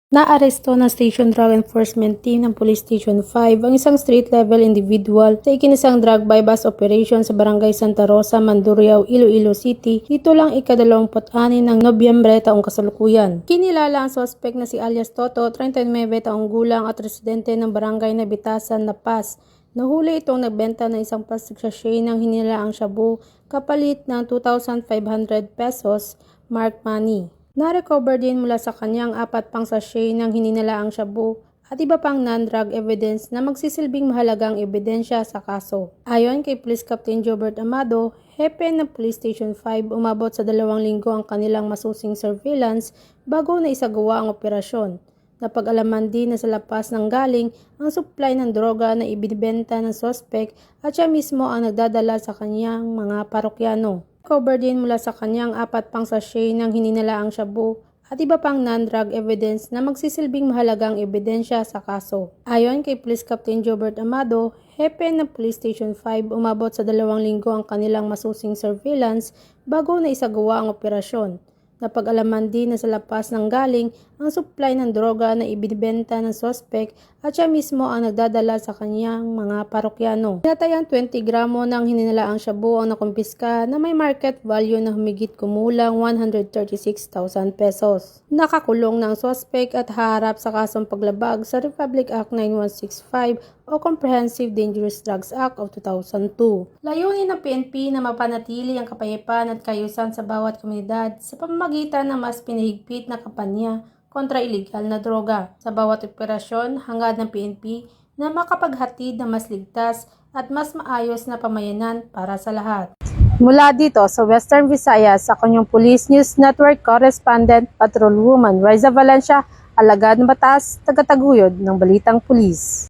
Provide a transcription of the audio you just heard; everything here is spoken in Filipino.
Naaresto ng Station Drug Enforcement Team ng Police Station 5 ang isang street-level individual sa ikinisang drug bypass operation sa Barangay Santa Rosa, Mandurriao, Iloilo City. Dito lang ika-26 ng Nobyembre taong kasalukuyan. Kinilala ang suspect na si alias Toto, 39 taong gulang at residente ng Barangay na Bitasan, La Paz. Nahuli itong nagbenta ng isang plastic sachet ng hinilaang shabu kapalit ng 2,500 pesos marked money. Na-recover din mula sa kanyang 4 pang sachet ng hininalaang shabu at iba pang non-drug evidence na magsisilbing mahalagang ebidensya sa kaso. Ayon kay Police Captain Jobert Amado, hepe ng Police Station 5, umabot sa 2 linggo ang kanilang masusing surveillance bago na isagawa ang operasyon. Napag-alaman din na sa lapas ng galing ang supply ng droga na ibinibenta ng suspect at siya mismo ang nagdadala sa kanyang mga parokyano. Cover din mula sa kanyang 4 pang sachet ng hininalaang shabu at iba pang non-drug evidence na magsisilbing mahalagang ebidensya sa kaso. Ayon kay Police Captain Jobert Amado, hepe ng Police Station 5, umabot sa 2 linggo ang kanilang masusing surveillance bago na isagawa ang operasyon. Napag-alaman din na sa lapas ng galing ang supply ng droga na ibinibenta ng suspect at siya mismo ang nagdadala sa kanyang mga parokyano. Tinatayang 20 gramo ng hininalaang shabu ang nakumpiska na may market value na humigit kumulang 136,000 pesos. Nakakulong ng suspect at haharap sa kasong paglabag sa Republic Act 9165 o Comprehensive Dangerous Drugs Act of 2002. Layunin ng PNP na mapanatili ang kapayapaan at kaayusan sa bawat komunidad sa pamamagitan ng mas pinahigpit na kampanya kontra ilegal na droga. Sa bawat operasyon, hangad ng PNP na makapaghatid ng mas ligtas at mas maayos na pamayanan para sa lahat. Mula dito sa Western Visayas, ako yung Police News Network Correspondent Patrolwoman Riza Valencia, alagad ng batas, tagataguyod ng Balitang Pulis.